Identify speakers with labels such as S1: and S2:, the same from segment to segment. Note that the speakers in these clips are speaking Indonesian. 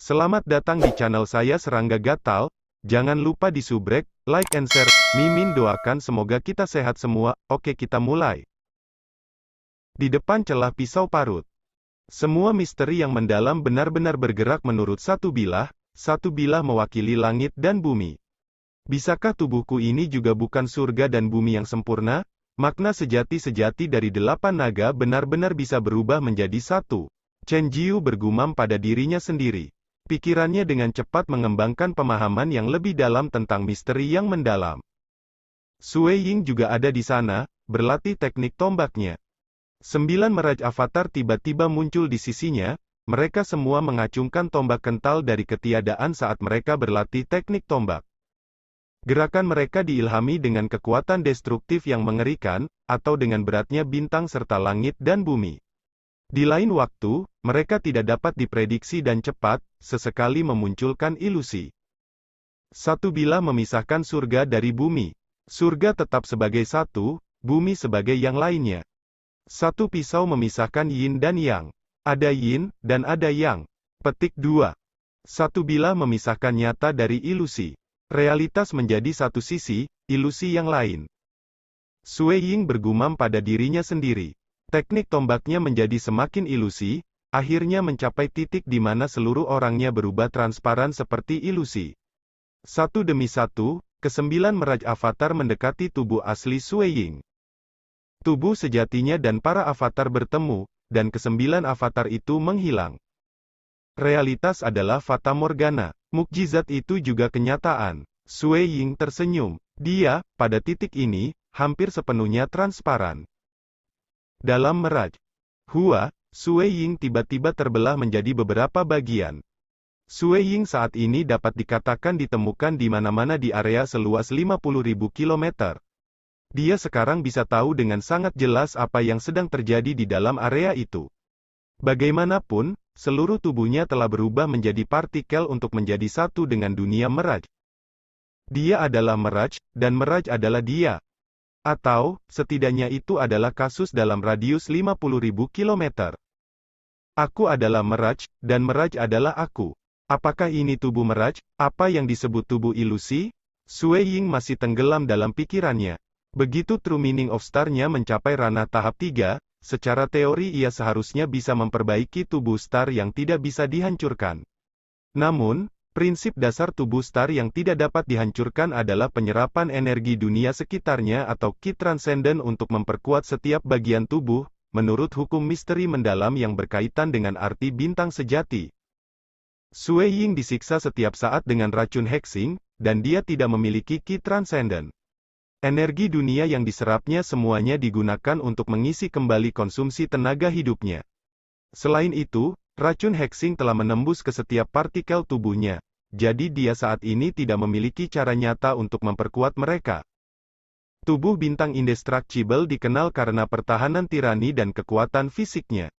S1: Selamat datang di channel saya Serangga Gatal. Jangan lupa di subrek, like and share. Mimin doakan semoga kita sehat semua. Oke, kita mulai. Di depan celah pisau parut. Semua misteri yang mendalam benar-benar bergerak menurut satu bilah mewakili langit dan bumi. Bisakah tubuhku ini juga bukan surga dan bumi yang sempurna? Makna sejati-sejati dari 8 naga benar-benar bisa berubah menjadi satu. Chen Jiu bergumam pada dirinya sendiri. Pikirannya dengan cepat mengembangkan pemahaman yang lebih dalam tentang misteri yang mendalam. Sue Ying juga ada di sana, berlatih teknik tombaknya. 9 meraj avatar tiba-tiba muncul di sisinya, mereka semua mengacungkan tombak kental dari ketiadaan saat mereka berlatih teknik tombak. Gerakan mereka diilhami dengan kekuatan destruktif yang mengerikan, atau dengan beratnya bintang serta langit dan bumi. Di lain waktu, mereka tidak dapat diprediksi dan cepat, sesekali memunculkan ilusi. Satu bilah memisahkan surga dari bumi. Surga tetap sebagai satu, bumi sebagai yang lainnya. Satu pisau memisahkan yin dan yang. Ada yin, dan ada yang. Petik 2. Satu bilah memisahkan nyata dari ilusi. Realitas menjadi satu sisi, ilusi yang lain. Sue Ying bergumam pada dirinya sendiri. Teknik tombaknya menjadi semakin ilusi, akhirnya mencapai titik di mana seluruh orangnya berubah transparan seperti ilusi. Satu demi satu, ke-9 meraj avatar mendekati tubuh asli Sue Ying. Tubuh sejatinya dan para avatar bertemu, dan ke-9 avatar itu menghilang. Realitas adalah fata morgana, mukjizat itu juga kenyataan. Sue Ying tersenyum. Dia, pada titik ini, hampir sepenuhnya transparan. Dalam meraj Hua, Sue Ying tiba-tiba terbelah menjadi beberapa bagian. Sue Ying saat ini dapat dikatakan ditemukan di mana-mana di area seluas 50.000 km. Dia sekarang bisa tahu dengan sangat jelas apa yang sedang terjadi di dalam area itu. Bagaimanapun, seluruh tubuhnya telah berubah menjadi partikel untuk menjadi satu dengan dunia meraj. Dia adalah meraj, dan meraj adalah dia. Atau, setidaknya itu adalah kasus dalam radius 50.000 km. Aku adalah meraj, dan meraj adalah aku. Apakah ini tubuh meraj? Apa yang disebut tubuh ilusi? Sue Ying masih tenggelam dalam pikirannya. Begitu true meaning of star-nya mencapai ranah tahap 3, secara teori ia seharusnya bisa memperbaiki tubuh star yang tidak bisa dihancurkan. Namun, prinsip dasar tubuh star yang tidak dapat dihancurkan adalah penyerapan energi dunia sekitarnya atau Qi Transcendent untuk memperkuat setiap bagian tubuh, menurut hukum misteri mendalam yang berkaitan dengan arti bintang sejati. Sue Ying disiksa setiap saat dengan racun hexing, dan dia tidak memiliki Qi Transcendent. Energi dunia yang diserapnya semuanya digunakan untuk mengisi kembali konsumsi tenaga hidupnya. Selain itu, racun hexing telah menembus ke setiap partikel tubuhnya. Jadi dia saat ini tidak memiliki cara nyata untuk memperkuat mereka. Tubuh bintang indestructible dikenal karena pertahanan tirani dan kekuatan fisiknya.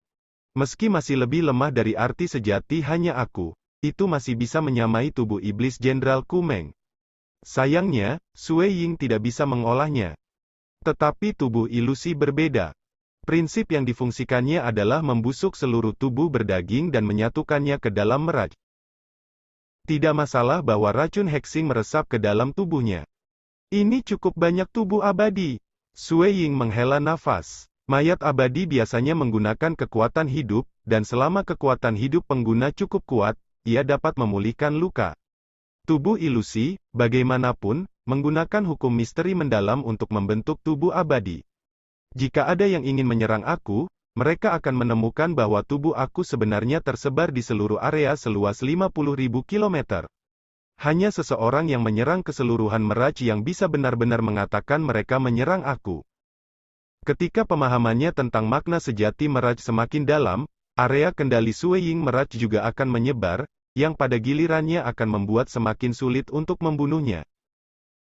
S1: Meski masih lebih lemah dari arti sejati hanya aku, itu masih bisa menyamai tubuh iblis Jenderal Kumeng. Sayangnya, Sue Ying tidak bisa mengolahnya. Tetapi tubuh ilusi berbeda. Prinsip yang difungsikannya adalah membusuk seluruh tubuh berdaging dan menyatukannya ke dalam meraj. Tidak masalah bahwa racun hexing meresap ke dalam tubuhnya. Ini cukup banyak tubuh abadi. Sue Ying menghela nafas. Mayat abadi biasanya menggunakan kekuatan hidup, dan selama kekuatan hidup pengguna cukup kuat, ia dapat memulihkan luka. Tubuh ilusi, bagaimanapun, menggunakan hukum misteri mendalam untuk membentuk tubuh abadi. Jika ada yang ingin menyerang aku, mereka akan menemukan bahwa tubuh aku sebenarnya tersebar di seluruh area seluas 50.000 km. Hanya seseorang yang menyerang keseluruhan meraj yang bisa benar-benar mengatakan mereka menyerang aku. Ketika pemahamannya tentang makna sejati meraj semakin dalam, area kendali Sue Ying meraj juga akan menyebar, yang pada gilirannya akan membuat semakin sulit untuk membunuhnya.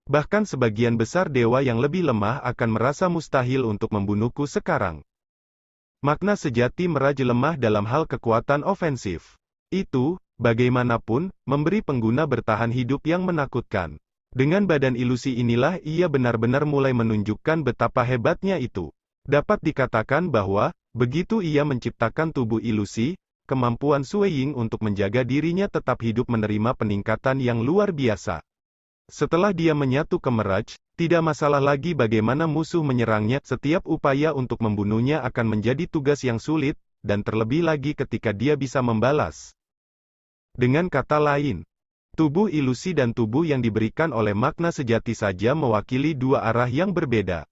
S1: Bahkan sebagian besar dewa yang lebih lemah akan merasa mustahil untuk membunuhku sekarang. Makna sejati meraj lemah dalam hal kekuatan ofensif. Itu, bagaimanapun, memberi pengguna bertahan hidup yang menakutkan. Dengan badan ilusi inilah ia benar-benar mulai menunjukkan betapa hebatnya itu. Dapat dikatakan bahwa, begitu ia menciptakan tubuh ilusi, kemampuan Sui Ying untuk menjaga dirinya tetap hidup menerima peningkatan yang luar biasa. Setelah dia menyatu ke Mirage, tidak masalah lagi bagaimana musuh menyerangnya, setiap upaya untuk membunuhnya akan menjadi tugas yang sulit, dan terlebih lagi ketika dia bisa membalas. Dengan kata lain, tubuh ilusi dan tubuh yang diberikan oleh makna sejati saja mewakili dua arah yang berbeda.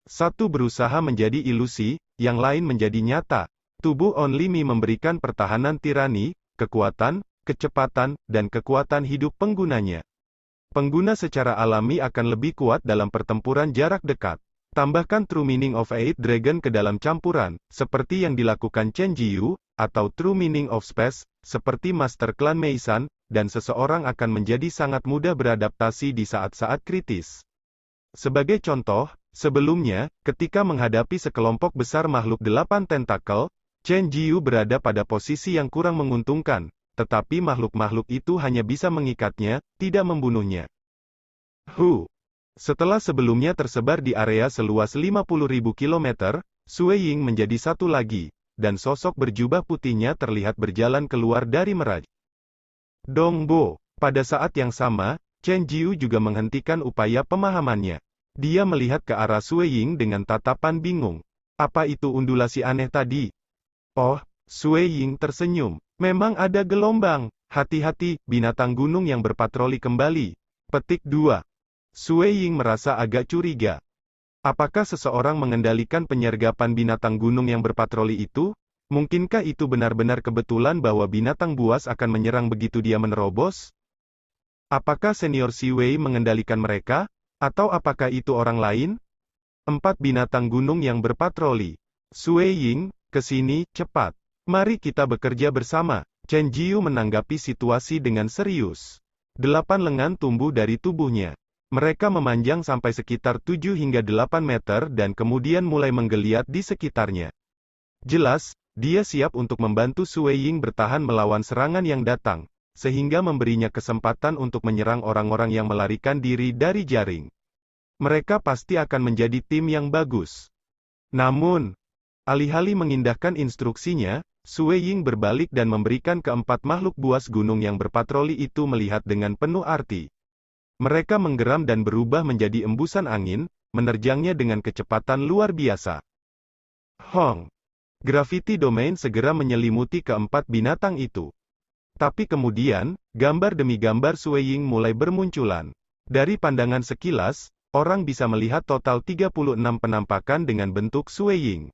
S1: Satu berusaha menjadi ilusi, yang lain menjadi nyata. Tubuh Only Me memberikan pertahanan tirani, kekuatan, kecepatan, dan kekuatan hidup penggunanya. Pengguna secara alami akan lebih kuat dalam pertempuran jarak dekat. Tambahkan True Meaning of Eight Dragon ke dalam campuran, seperti yang dilakukan Chen Jiyu, atau True Meaning of Space, seperti Master Clan Meisan, dan seseorang akan menjadi sangat mudah beradaptasi di saat-saat kritis. Sebagai contoh, sebelumnya, ketika menghadapi sekelompok besar makhluk 8 tentakel, Chen Jiyu berada pada posisi yang kurang menguntungkan, tetapi makhluk-makhluk itu hanya bisa mengikatnya, tidak membunuhnya. Setelah sebelumnya tersebar di area seluas 50.000 km, Sui Ying menjadi satu lagi, dan sosok berjubah putihnya terlihat berjalan keluar dari Mirage. Dongbo. Pada saat yang sama, Chen Jiyu juga menghentikan upaya pemahamannya. Dia melihat ke arah Sui Ying dengan tatapan bingung. Apa itu undulasi aneh tadi? Oh, Sui Ying tersenyum. Memang ada gelombang. Hati-hati, binatang gunung yang berpatroli kembali. Petik 2. Sui Ying merasa agak curiga. Apakah seseorang mengendalikan penyergapan binatang gunung yang berpatroli itu? Mungkinkah itu benar-benar kebetulan bahwa binatang buas akan menyerang begitu dia menerobos? Apakah senior Si Wei mengendalikan mereka? Atau apakah itu orang lain? 4 binatang gunung yang berpatroli. Sui Ying, ke sini, cepat. Mari kita bekerja bersama. Chen Jiyu menanggapi situasi dengan serius. 8 lengan tumbuh dari tubuhnya. Mereka memanjang sampai sekitar 7 hingga 8 meter dan kemudian mulai menggeliat di sekitarnya. Jelas, dia siap untuk membantu Sui Ying bertahan melawan serangan yang datang, sehingga memberinya kesempatan untuk menyerang orang-orang yang melarikan diri dari jaring. Mereka pasti akan menjadi tim yang bagus. Namun, alih-alih mengindahkan instruksinya, Sui Ying berbalik dan memberikan keempat makhluk buas gunung yang berpatroli itu melihat dengan penuh arti. Mereka menggeram dan berubah menjadi embusan angin, menerjangnya dengan kecepatan luar biasa. Hong! Gravity Domain segera menyelimuti keempat binatang itu. Tapi kemudian, gambar demi gambar Sui Ying mulai bermunculan. Dari pandangan sekilas, orang bisa melihat total 36 penampakan dengan bentuk Sui Ying.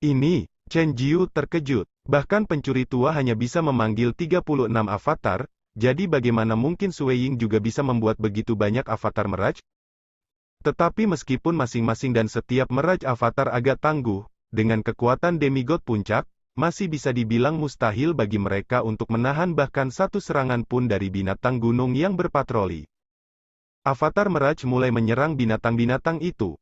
S1: Ini, Chen Jiyu terkejut. Bahkan pencuri tua hanya bisa memanggil 36 avatar, jadi bagaimana mungkin Sui Ying juga bisa membuat begitu banyak avatar Mirage? Tetapi meskipun masing-masing dan setiap Mirage avatar agak tangguh, dengan kekuatan demigod puncak, masih bisa dibilang mustahil bagi mereka untuk menahan bahkan satu serangan pun dari binatang gunung yang berpatroli. Avatar Mirage mulai menyerang binatang-binatang itu.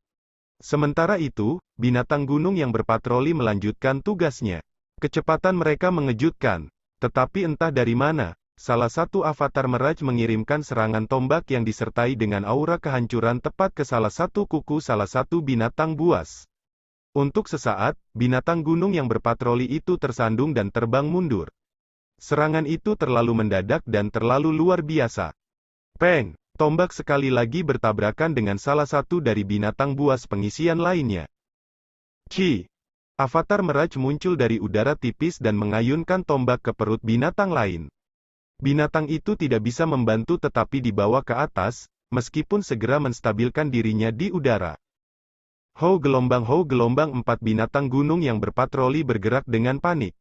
S1: Sementara itu, binatang gunung yang berpatroli melanjutkan tugasnya. Kecepatan mereka mengejutkan. Tetapi entah dari mana, salah satu avatar Mirage mengirimkan serangan tombak yang disertai dengan aura kehancuran tepat ke salah satu kuku salah satu binatang buas. Untuk sesaat, binatang gunung yang berpatroli itu tersandung dan terbang mundur. Serangan itu terlalu mendadak dan terlalu luar biasa. Peng! Tombak sekali lagi bertabrakan dengan salah satu dari binatang buas pengisian lainnya. Ki! Avatar Mirage muncul dari udara tipis dan mengayunkan tombak ke perut binatang lain. Binatang itu tidak bisa membantu tetapi dibawa ke atas, meskipun segera menstabilkan dirinya di udara. Hou gelombang 4 binatang gunung yang berpatroli bergerak dengan panik.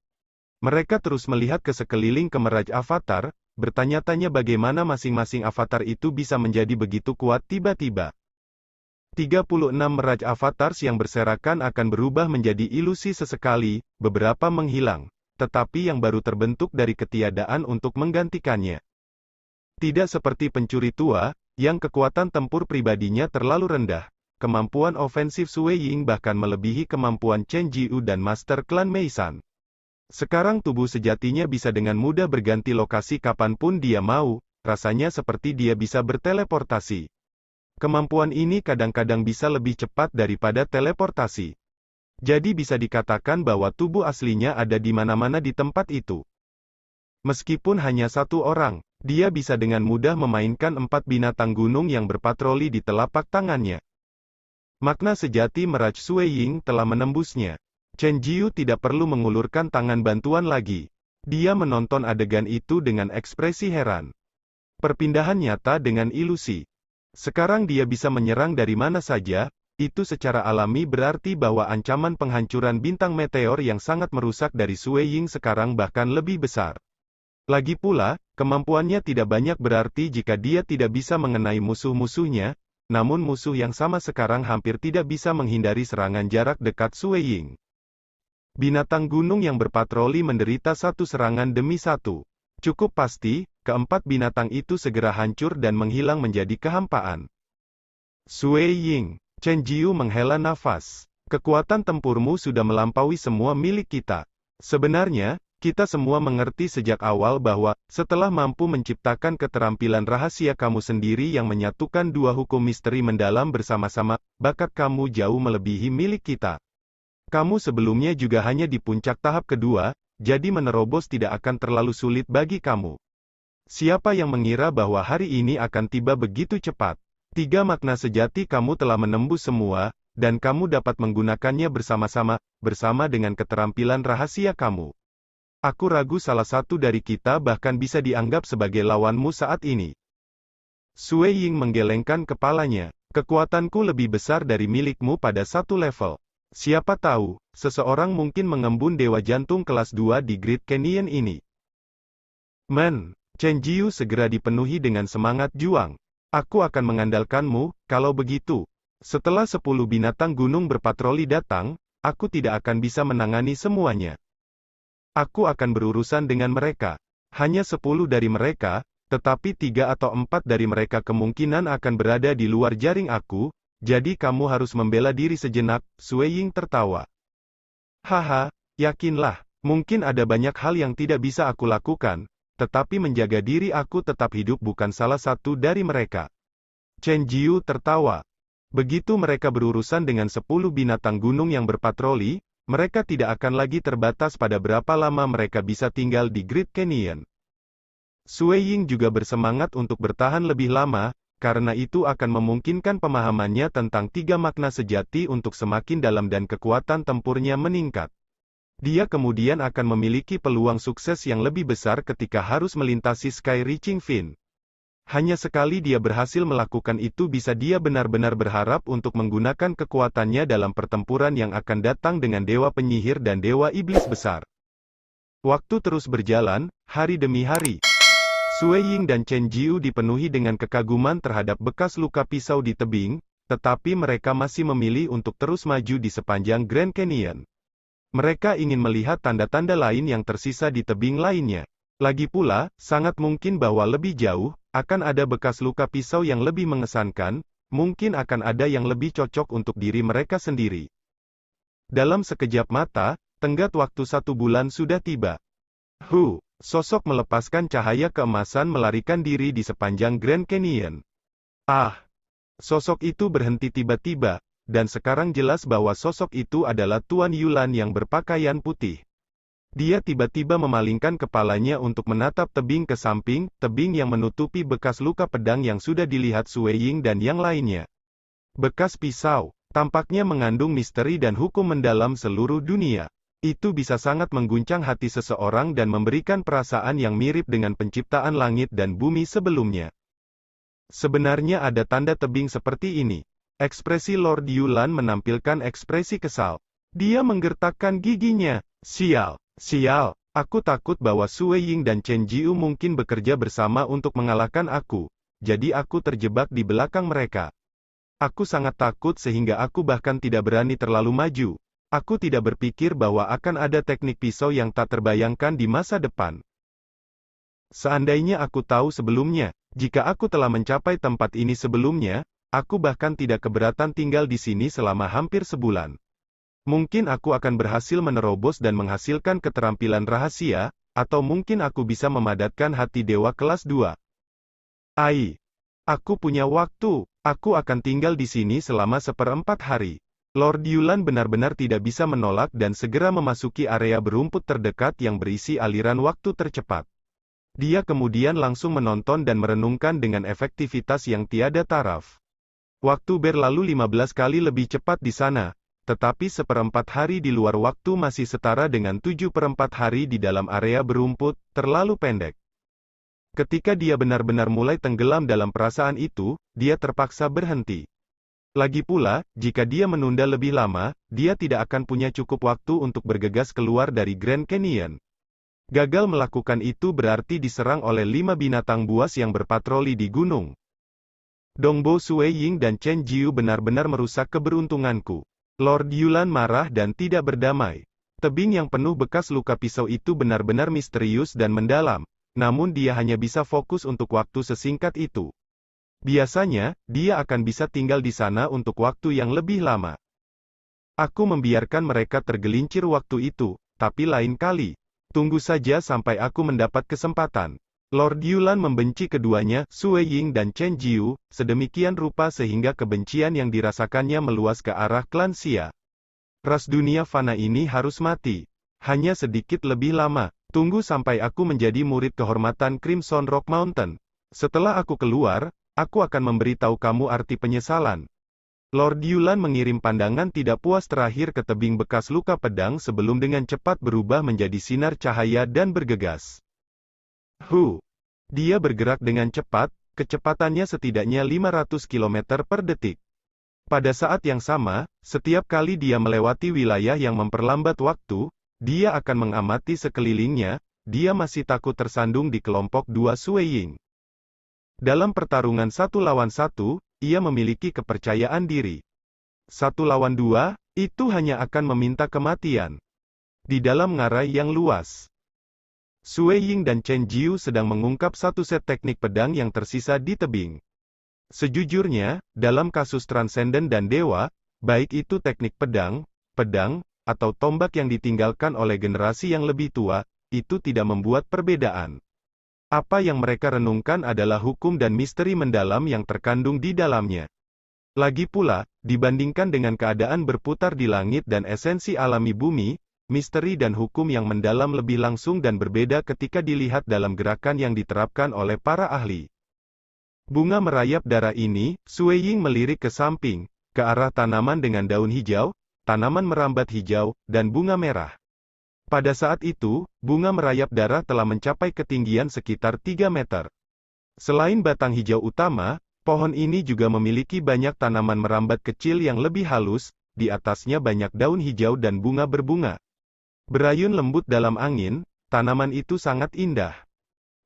S1: Mereka terus melihat ke sekeliling ke Mirage Avatar, bertanya-tanya bagaimana masing-masing avatar itu bisa menjadi begitu kuat tiba-tiba. 36 Mirage Avatars yang berserakan akan berubah menjadi ilusi sesekali, beberapa menghilang, tetapi yang baru terbentuk dari ketiadaan untuk menggantikannya. Tidak seperti pencuri tua, yang kekuatan tempur pribadinya terlalu rendah. Kemampuan ofensif Sui Ying bahkan melebihi kemampuan Chen Jiyu dan Master Clan Meisan. Sekarang tubuh sejatinya bisa dengan mudah berganti lokasi kapanpun dia mau, rasanya seperti dia bisa berteleportasi. Kemampuan ini kadang-kadang bisa lebih cepat daripada teleportasi. Jadi bisa dikatakan bahwa tubuh aslinya ada di mana-mana di tempat itu. Meskipun hanya satu orang, dia bisa dengan mudah memainkan 4 binatang gunung yang berpatroli di telapak tangannya. Makna sejati Mirage Sueying telah menembusnya. Chen Jiu tidak perlu mengulurkan tangan bantuan lagi. Dia menonton adegan itu dengan ekspresi heran. Perpindahan nyata dengan ilusi. Sekarang dia bisa menyerang dari mana saja. Itu secara alami berarti bahwa ancaman penghancuran bintang meteor yang sangat merusak dari Sueying sekarang bahkan lebih besar. Lagi pula, kemampuannya tidak banyak berarti jika dia tidak bisa mengenai musuh-musuhnya, namun musuh yang sama sekarang hampir tidak bisa menghindari serangan jarak dekat Sueying. Binatang gunung yang berpatroli menderita satu serangan demi satu. Cukup pasti, keempat binatang itu segera hancur dan menghilang menjadi kehampaan. Sueying. Chen Jiu menghela nafas. Kekuatan tempurmu sudah melampaui semua milik kita. Sebenarnya, kita semua mengerti sejak awal bahwa, setelah mampu menciptakan keterampilan rahasia kamu sendiri yang menyatukan dua hukum misteri mendalam bersama-sama, bakat kamu jauh melebihi milik kita. Kamu sebelumnya juga hanya di puncak tahap kedua, jadi menerobos tidak akan terlalu sulit bagi kamu. Siapa yang mengira bahwa hari ini akan tiba begitu cepat? 3 makna sejati kamu telah menembus semua, dan kamu dapat menggunakannya bersama-sama, bersama dengan keterampilan rahasia kamu. Aku ragu salah satu dari kita bahkan bisa dianggap sebagai lawanmu saat ini. Sueying menggelengkan kepalanya. Kekuatanku lebih besar dari milikmu pada satu level. Siapa tahu, seseorang mungkin mengembun Dewa Jantung kelas 2 di Great Canyon ini. Chen Jiu segera dipenuhi dengan semangat juang. Aku akan mengandalkanmu, kalau begitu. Setelah 10 binatang gunung berpatroli datang, aku tidak akan bisa menangani semuanya. Aku akan berurusan dengan mereka. Hanya 10 dari mereka, tetapi 3 atau 4 dari mereka kemungkinan akan berada di luar jaring aku, jadi kamu harus membela diri sejenak, Sueying tertawa. Haha, yakinlah, mungkin ada banyak hal yang tidak bisa aku lakukan, tetapi menjaga diri aku tetap hidup bukan salah satu dari mereka. Chen Jiu tertawa. Begitu mereka berurusan dengan 10 binatang gunung yang berpatroli, mereka tidak akan lagi terbatas pada berapa lama mereka bisa tinggal di Great Canyon. Sueying juga bersemangat untuk bertahan lebih lama, karena itu akan memungkinkan pemahamannya tentang 3 makna sejati untuk semakin dalam dan kekuatan tempurnya meningkat. Dia kemudian akan memiliki peluang sukses yang lebih besar ketika harus melintasi Sky Reaching Fin. Hanya sekali dia berhasil melakukan itu bisa dia benar-benar berharap untuk menggunakan kekuatannya dalam pertempuran yang akan datang dengan Dewa Penyihir dan Dewa Iblis Besar. Waktu terus berjalan, hari demi hari. Sueying dan Chen Jiu dipenuhi dengan kekaguman terhadap bekas luka pisau di tebing, tetapi mereka masih memilih untuk terus maju di sepanjang Grand Canyon. Mereka ingin melihat tanda-tanda lain yang tersisa di tebing lainnya. Lagi pula, sangat mungkin bahwa lebih jauh, akan ada bekas luka pisau yang lebih mengesankan, mungkin akan ada yang lebih cocok untuk diri mereka sendiri. Dalam sekejap mata, tenggat waktu 1 bulan sudah tiba. Sosok melepaskan cahaya keemasan melarikan diri di sepanjang Grand Canyon. Sosok itu berhenti tiba-tiba. Dan sekarang jelas bahwa sosok itu adalah Tuan Yulan yang berpakaian putih. Dia tiba-tiba memalingkan kepalanya untuk menatap tebing ke samping, tebing yang menutupi bekas luka pedang yang sudah dilihat Sueying dan yang lainnya. Bekas pisau, tampaknya mengandung misteri dan hukum mendalam seluruh dunia. Itu bisa sangat mengguncang hati seseorang dan memberikan perasaan yang mirip dengan penciptaan langit dan bumi sebelumnya. Sebenarnya ada tanda tebing seperti ini. Ekspresi Lord Yulan menampilkan ekspresi kesal. Dia menggertakkan giginya. Sial, aku takut bahwa Sueying dan Chen Jiu mungkin bekerja bersama untuk mengalahkan aku. Jadi aku terjebak di belakang mereka. Aku sangat takut sehingga aku bahkan tidak berani terlalu maju. Aku tidak berpikir bahwa akan ada teknik pisau yang tak terbayangkan di masa depan. Seandainya aku tahu sebelumnya, jika aku telah mencapai tempat ini sebelumnya, aku bahkan tidak keberatan tinggal di sini selama hampir sebulan. Mungkin aku akan berhasil menerobos dan menghasilkan keterampilan rahasia, atau mungkin aku bisa memadatkan hati dewa kelas 2. Aku punya waktu. Aku akan tinggal di sini selama 1/4 hari. Lord Yulan benar-benar tidak bisa menolak dan segera memasuki area berumput terdekat yang berisi aliran waktu tercepat. Dia kemudian langsung menonton dan merenungkan dengan efektivitas yang tiada taraf. Waktu berlalu 15 kali lebih cepat di sana, tetapi seperempat hari di luar waktu masih setara dengan 7/4 hari di dalam area berumput, terlalu pendek. Ketika dia benar-benar mulai tenggelam dalam perasaan itu, dia terpaksa berhenti. Lagi pula, jika dia menunda lebih lama, dia tidak akan punya cukup waktu untuk bergegas keluar dari Grand Canyon. Gagal melakukan itu berarti diserang oleh 5 binatang buas yang berpatroli di gunung. Dongbo Sueying dan Chen Jiu benar-benar merusak keberuntunganku. Lord Yulan marah dan tidak berdamai. Tebing yang penuh bekas luka pisau itu benar-benar misterius dan mendalam, namun dia hanya bisa fokus untuk waktu sesingkat itu. Biasanya, dia akan bisa tinggal di sana untuk waktu yang lebih lama. Aku membiarkan mereka tergelincir waktu itu, tapi lain kali. Tunggu saja sampai aku mendapat kesempatan. Lord Yulan membenci keduanya, Sueying dan Chen Jiu, sedemikian rupa sehingga kebencian yang dirasakannya meluas ke arah klan Xia. Ras dunia fana ini harus mati. Hanya sedikit lebih lama. Tunggu sampai aku menjadi murid kehormatan Crimson Rock Mountain. Setelah aku keluar, aku akan memberitahu kamu arti penyesalan. Lord Yulan mengirim pandangan tidak puas terakhir ke tebing bekas luka pedang sebelum dengan cepat berubah menjadi sinar cahaya dan bergegas. Dia bergerak dengan cepat, kecepatannya setidaknya 500 km per detik. Pada saat yang sama, setiap kali dia melewati wilayah yang memperlambat waktu, dia akan mengamati sekelilingnya, dia masih takut tersandung di kelompok 2 Sueying. Dalam pertarungan 1 lawan 1, ia memiliki kepercayaan diri. 1 lawan 2, itu hanya akan meminta kematian. Di dalam ngarai yang luas, Sueying dan Chen Jiu sedang mengungkap satu set teknik pedang yang tersisa di tebing. Sejujurnya, dalam kasus transenden dan dewa, baik itu teknik pedang, atau tombak yang ditinggalkan oleh generasi yang lebih tua, itu tidak membuat perbedaan. Apa yang mereka renungkan adalah hukum dan misteri mendalam yang terkandung di dalamnya. Lagi pula, dibandingkan dengan keadaan berputar di langit dan esensi alami bumi, misteri dan hukum yang mendalam lebih langsung dan berbeda ketika dilihat dalam gerakan yang diterapkan oleh para ahli. Bunga merayap darah ini, Sueying melirik ke samping, ke arah tanaman dengan daun hijau, tanaman merambat hijau, dan bunga merah. Pada saat itu, bunga merayap darah telah mencapai ketinggian sekitar 3 meter. Selain batang hijau utama, pohon ini juga memiliki banyak tanaman merambat kecil yang lebih halus, di atasnya banyak daun hijau dan bunga berbunga. Berayun lembut dalam angin, tanaman itu sangat indah.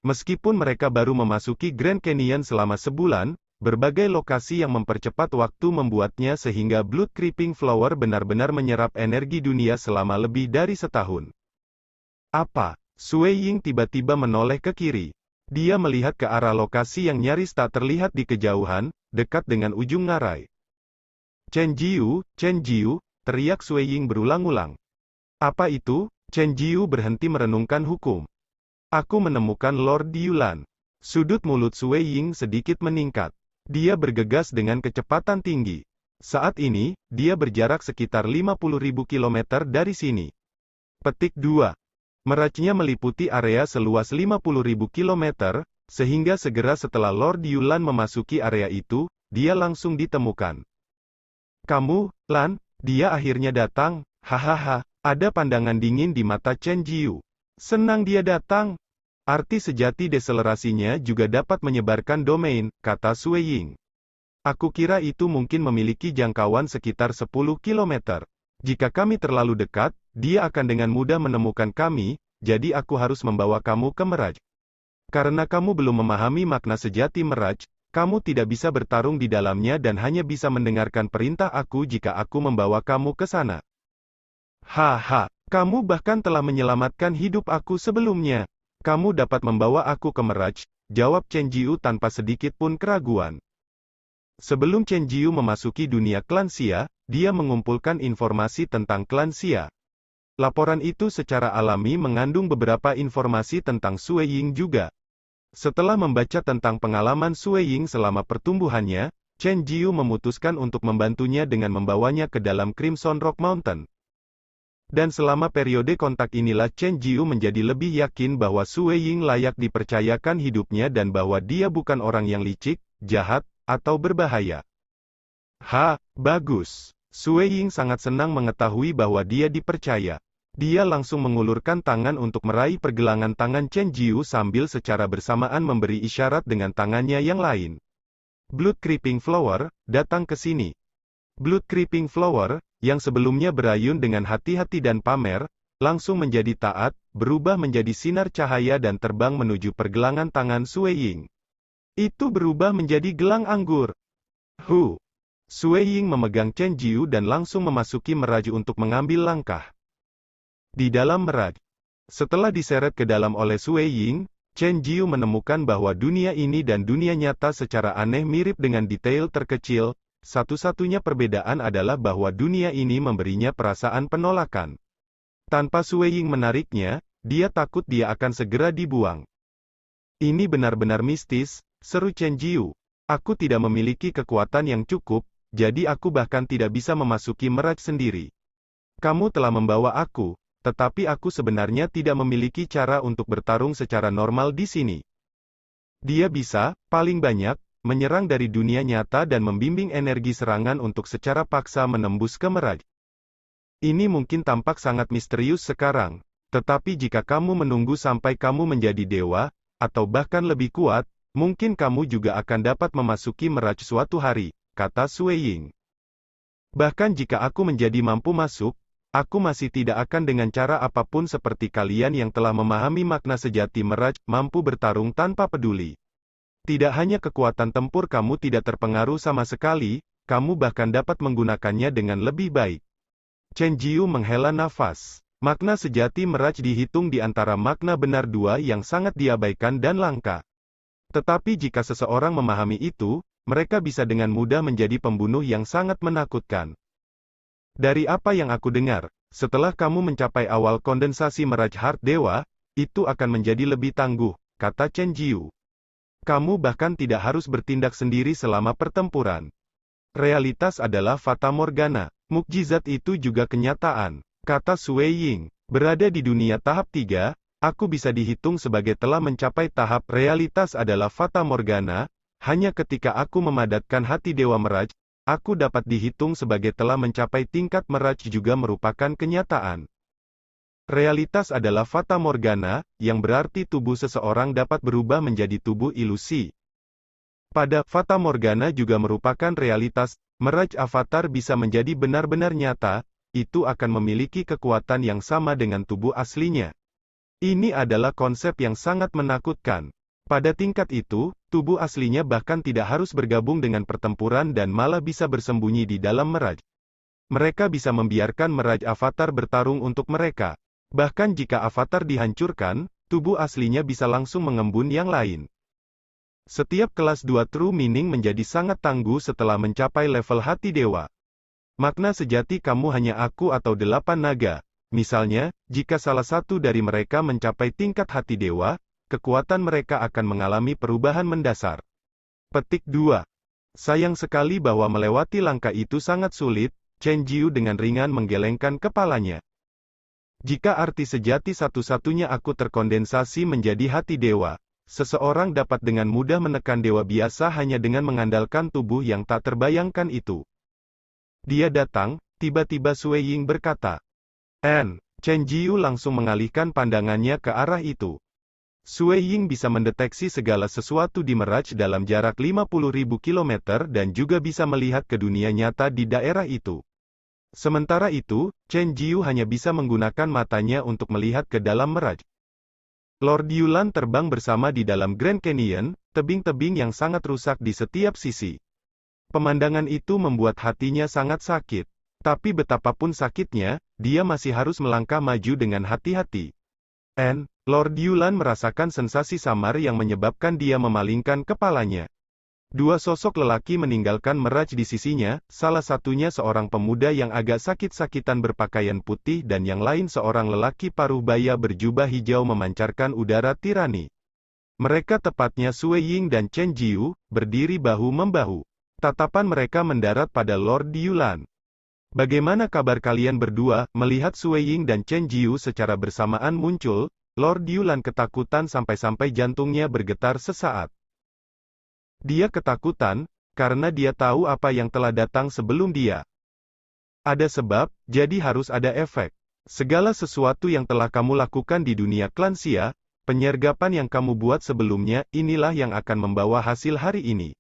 S1: Meskipun mereka baru memasuki Grand Canyon selama sebulan, berbagai lokasi yang mempercepat waktu membuatnya sehingga Blood Creeping Flower benar-benar menyerap energi dunia selama lebih dari setahun. Apa? Sueying tiba-tiba menoleh ke kiri. Dia melihat ke arah lokasi yang nyaris tak terlihat di kejauhan, dekat dengan ujung ngarai. Chen Jiu, teriak Sueying berulang-ulang. Apa itu? Chen Jiu berhenti merenungkan hukum. Aku menemukan Lord Yulan. Sudut mulut Sueying sedikit meningkat. Dia bergegas dengan kecepatan tinggi. Saat ini, dia berjarak sekitar 50.000 km dari sini. Petik 2. Merajnya meliputi area seluas 50.000 km, sehingga segera setelah Lord Yulan memasuki area itu, dia langsung ditemukan. Kamu, Lan, dia akhirnya datang, hahaha, ada pandangan dingin di mata Chen Jiu. Senang dia datang. Arti sejati deselerasinya juga dapat menyebarkan domain, kata Sueying. Aku kira itu mungkin memiliki jangkauan sekitar 10 km. Jika kami terlalu dekat, dia akan dengan mudah menemukan kami, jadi aku harus membawa kamu ke Meraj. Karena kamu belum memahami makna sejati Meraj, kamu tidak bisa bertarung di dalamnya dan hanya bisa mendengarkan perintah aku jika aku membawa kamu ke sana. Haha, kamu bahkan telah menyelamatkan hidup aku sebelumnya. Kamu dapat membawa aku ke Meraj, jawab Chen Jiu tanpa sedikit pun keraguan. Sebelum Chen Jiu memasuki dunia klan Xia, dia mengumpulkan informasi tentang klan Xia. Laporan itu secara alami mengandung beberapa informasi tentang Sueying juga. Setelah membaca tentang pengalaman Sueying selama pertumbuhannya, Chen Jiu memutuskan untuk membantunya dengan membawanya ke dalam Crimson Rock Mountain. Dan selama periode kontak inilah Chen Jiu menjadi lebih yakin bahwa Sue Ying layak dipercayakan hidupnya dan bahwa dia bukan orang yang licik, jahat, atau berbahaya. Bagus. Sue Ying sangat senang mengetahui bahwa dia dipercaya. Dia langsung mengulurkan tangan untuk meraih pergelangan tangan Chen Jiu sambil secara bersamaan memberi isyarat dengan tangannya yang lain. Blood Creeping Flower, datang ke sini. Blood Creeping Flower, yang sebelumnya berayun dengan hati-hati dan pamer, langsung menjadi taat, berubah menjadi sinar cahaya dan terbang menuju pergelangan tangan Sue Ying. Itu berubah menjadi gelang anggur. Sue Ying memegang Chen Jiu dan langsung memasuki Meraj untuk mengambil langkah. Di dalam Meraj, setelah diseret ke dalam oleh Sue Ying, Chen Jiu menemukan bahwa dunia ini dan dunia nyata secara aneh mirip dengan detail terkecil. Satu-satunya perbedaan adalah bahwa dunia ini memberinya perasaan penolakan. Tanpa Sue Ying menariknya, dia takut dia akan segera dibuang. Ini benar-benar mistis, seru Chen Jiu. Aku tidak memiliki kekuatan yang cukup, jadi aku bahkan tidak bisa memasuki Meraj sendiri. Kamu telah membawa aku. Tetapi aku sebenarnya tidak memiliki cara untuk bertarung secara normal di sini. Dia bisa, paling banyak, menyerang dari dunia nyata dan membimbing energi serangan untuk secara paksa menembus ke Meraj. Ini mungkin tampak sangat misterius sekarang, tetapi jika kamu menunggu sampai kamu menjadi dewa, atau bahkan lebih kuat, mungkin kamu juga akan dapat memasuki Meraj suatu hari, kata Sue Ying. Bahkan jika aku menjadi mampu masuk, aku masih tidak akan dengan cara apapun seperti kalian yang telah memahami makna sejati Meraj, mampu bertarung tanpa peduli. Tidak hanya kekuatan tempur kamu tidak terpengaruh sama sekali, kamu bahkan dapat menggunakannya dengan lebih baik. Chen Jiu menghela nafas. Makna sejati Meraj dihitung di antara makna benar dua yang sangat diabaikan dan langka. Tetapi jika seseorang memahami itu, mereka bisa dengan mudah menjadi pembunuh yang sangat menakutkan. Dari apa yang aku dengar, setelah kamu mencapai awal kondensasi Meraj Heart Dewa, itu akan menjadi lebih tangguh, kata Chen Jiu. Kamu bahkan tidak harus bertindak sendiri selama pertempuran. Realitas adalah Fata Morgana. Mukjizat itu juga kenyataan, kata Sue Ying. Berada di dunia tahap 3, aku bisa dihitung sebagai telah mencapai tahap realitas adalah Fata Morgana, hanya ketika aku memadatkan hati Dewa Meraj, aku dapat dihitung sebagai telah mencapai tingkat Meraj juga merupakan kenyataan. Realitas adalah Fata Morgana, yang berarti tubuh seseorang dapat berubah menjadi tubuh ilusi. Pada Fata Morgana juga merupakan realitas, Meraj Avatar bisa menjadi benar-benar nyata, itu akan memiliki kekuatan yang sama dengan tubuh aslinya. Ini adalah konsep yang sangat menakutkan. Pada tingkat itu, tubuh aslinya bahkan tidak harus bergabung dengan pertempuran dan malah bisa bersembunyi di dalam Meraj. Mereka bisa membiarkan Meraj Avatar bertarung untuk mereka. Bahkan jika Avatar dihancurkan, tubuh aslinya bisa langsung mengembun yang lain. Setiap kelas 2 True Meaning menjadi sangat tangguh setelah mencapai level hati dewa. Makna sejati kamu hanya aku atau 8 naga. Misalnya, jika salah satu dari mereka mencapai tingkat hati dewa, kekuatan mereka akan mengalami perubahan mendasar. Petik 2. Sayang sekali bahwa melewati langkah itu sangat sulit, Chen Jiu dengan ringan menggelengkan kepalanya. Jika arti sejati satu-satunya aku terkondensasi menjadi hati dewa, seseorang dapat dengan mudah menekan dewa biasa hanya dengan mengandalkan tubuh yang tak terbayangkan itu. Dia datang, tiba-tiba Sue Ying berkata. Chen Jiu langsung mengalihkan pandangannya ke arah itu. Sue Ying bisa mendeteksi segala sesuatu di Meraj dalam jarak 50.000 km dan juga bisa melihat ke dunia nyata di daerah itu. Sementara itu, Chen Jiu hanya bisa menggunakan matanya untuk melihat ke dalam Meraj. Lord Yulan terbang bersama di dalam Grand Canyon, tebing-tebing yang sangat rusak di setiap sisi. Pemandangan itu membuat hatinya sangat sakit. Tapi betapapun sakitnya, dia masih harus melangkah maju dengan hati-hati. Lord Yulan merasakan sensasi samar yang menyebabkan dia memalingkan kepalanya. Dua sosok lelaki meninggalkan Meraj di sisinya, salah satunya seorang pemuda yang agak sakit-sakitan berpakaian putih dan yang lain seorang lelaki paruh baya berjubah hijau memancarkan udara tirani. Mereka tepatnya Sue Ying dan Chen Jiu, berdiri bahu-membahu. Tatapan mereka mendarat pada Lord Yulan. Bagaimana kabar kalian berdua? Melihat Sui Ying dan Chen Jiu secara bersamaan muncul, Lord Yulan ketakutan sampai-sampai jantungnya bergetar sesaat. Dia ketakutan, karena dia tahu apa yang telah datang sebelum dia. Ada sebab, jadi harus ada efek. Segala sesuatu yang telah kamu lakukan di dunia klan Xia, penyergapan yang kamu buat sebelumnya, inilah yang akan membawa hasil hari ini.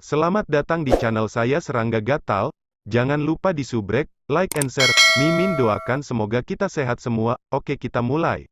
S1: Selamat datang di channel saya Serangga Gatal. Jangan lupa di subrek, like and share. Mimin doakan semoga kita sehat semua. Oke, kita mulai.